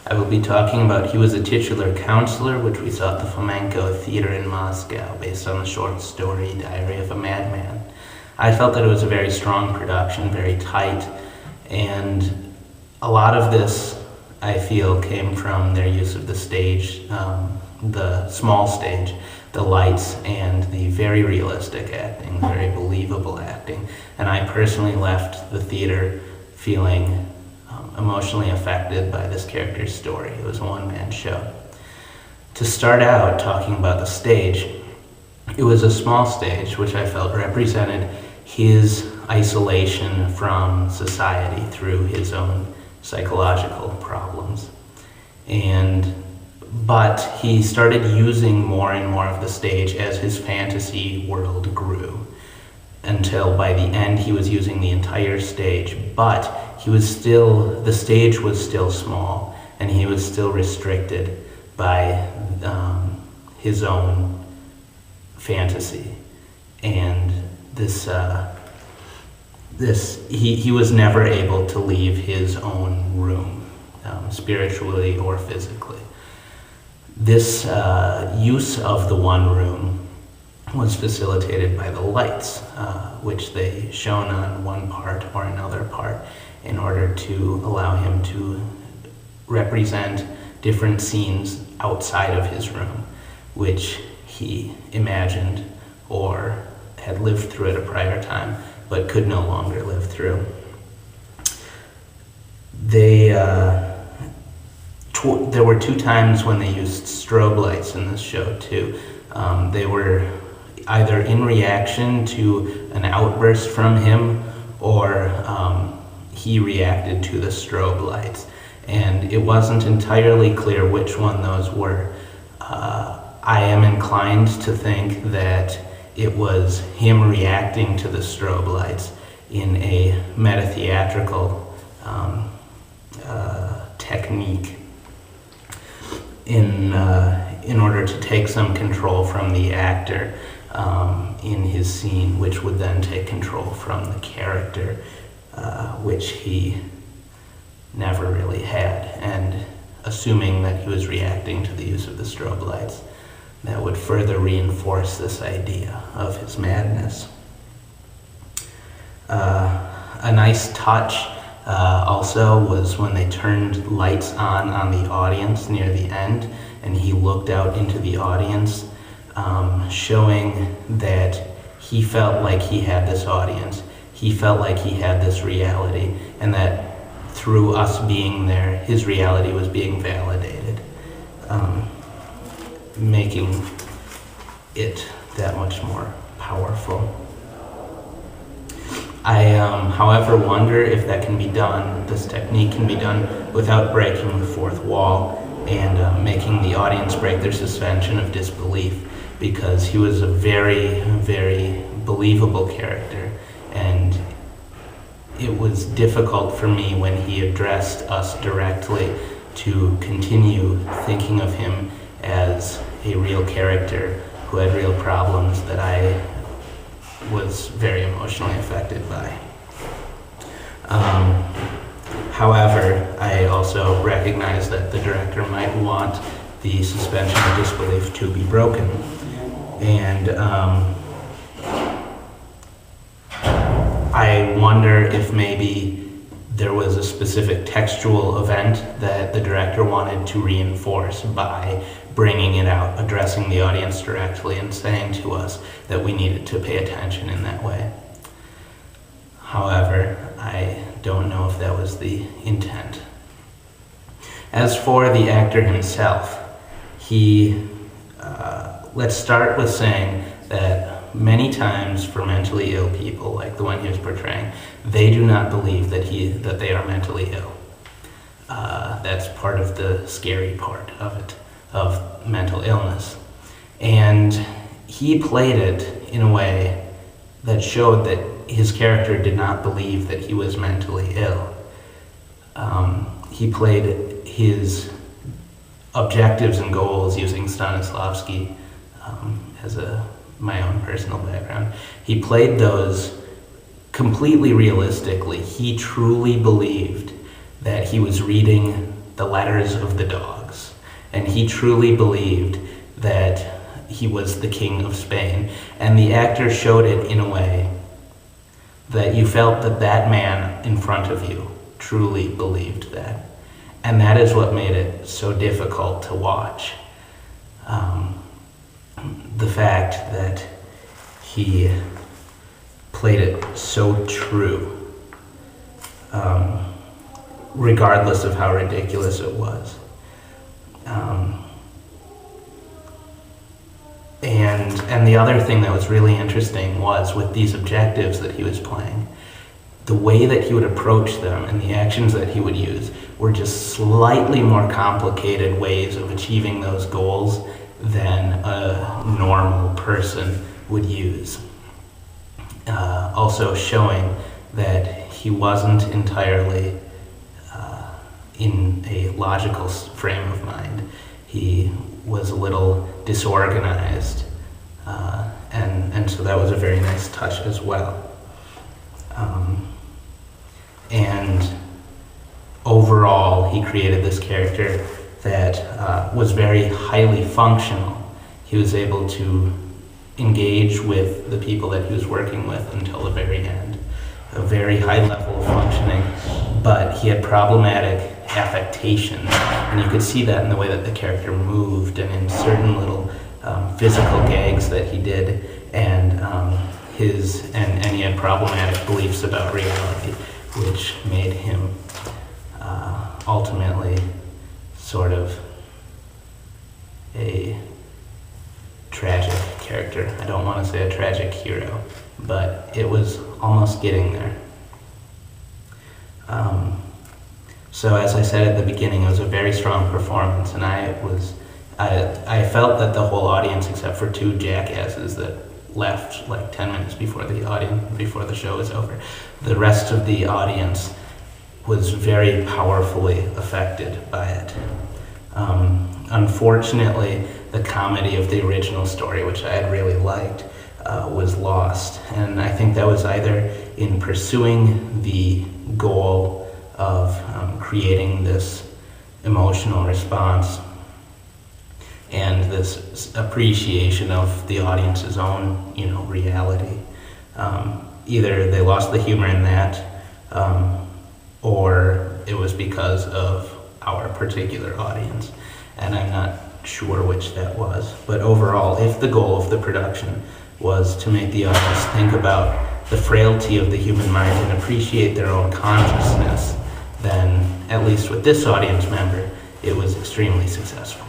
I will be talking about He Was a Titular Councilor, which we saw at the Flamenco Theater in Moscow, based on the short story Diary of a Madman. I felt that it was a very strong production, very tight, and a lot of this, I feel, came from their use of the stage, the small stage, the lights, and the very realistic acting, very believable acting. And I personally left the theater feeling emotionally affected by this character's story. It was a one-man show. To start out talking about the stage, it was a small stage which I felt represented his isolation from society through his own psychological problems. But he started using more and more of the stage as his fantasy world grew, until by the end he was using the entire stage, but the stage was still small, and he was still restricted by his own fantasy. And he was never able to leave his own room, spiritually or physically. This use of the one room was facilitated by the lights, which they shone on one part or another part in order to allow him to represent different scenes outside of his room, which he imagined or had lived through at a prior time, but could no longer live through. There were two times when they used strobe lights in this show too. They were either in reaction to an outburst from him, or he reacted to the strobe lights. And it wasn't entirely clear which one those were. I am inclined to think that it was him reacting to the strobe lights in a meta-theatrical technique in order to take some control from the actor in his scene, which would then take control from the character, which he never really had. And assuming that he was reacting to the use of the strobe lights, that would further reinforce this idea of his madness. A nice touch also was when they turned lights on the audience near the end, and he looked out into the audience, showing that he felt like he had this audience, he felt like he had this reality, and that through us being there, his reality was being validated, making it that much more powerful. I, however, wonder if that can be done, this technique can be done without breaking the fourth wall and making the audience break their suspension of disbelief, because he was a very, very believable character, and it was difficult for me when he addressed us directly to continue thinking of him as a real character who had real problems that I was very emotionally affected by. However, I also recognize that the director might want the suspension of disbelief to be broken. And I wonder if maybe there was a specific textual event that the director wanted to reinforce by bringing it out, addressing the audience directly and saying to us that we needed to pay attention in that way. However, I don't know if that was the intent. As for the actor himself, let's start with saying that many times for mentally ill people, like the one he was portraying, they do not believe that they are mentally ill. That's part of the scary part of it, of mental illness. And he played it in a way that showed that his character did not believe that he was mentally ill. He played his objectives and goals using Stanislavski as my own personal background. He played those completely realistically. He truly believed that he was reading the letters of the dogs. And he truly believed that he was the king of Spain. And the actor showed it in a way that you felt that that man in front of you truly believed that. And that is what made it so difficult to watch. The fact that he played it so true, regardless of how ridiculous it was. And the other thing that was really interesting was with these objectives that he was playing, the way that he would approach them and the actions that he would use were just slightly more complicated ways of achieving those goals than a normal person would use. Also showing that he wasn't entirely in a logical frame of mind. He was a little disorganized, and so that was a very nice touch as well. And overall, he created this character that was very highly functional. He was able to engage with the people that he was working with until the very end. A very high level of functioning, but he had problematic affectations, and you could see that in the way that the character moved and in certain little physical gags that he did, and he had problematic beliefs about reality, which made him ultimately sort of a tragic character. I don't want to say a tragic hero, but it was almost getting there. So as I said at the beginning, it was a very strong performance, and I felt that the whole audience, except for two jackasses that left like 10 minutes before the show was over, the rest of the audience was very powerfully affected by it. Unfortunately, the comedy of the original story, which I had really liked, was lost. And I think that was either in pursuing the goal of creating this emotional response and this appreciation of the audience's own, reality. Either they lost the humor in that, or it was because of our particular audience. And I'm not sure which that was. But overall, if the goal of the production was to make the audience think about the frailty of the human mind and appreciate their own consciousness, then, at least with this audience member, it was extremely successful.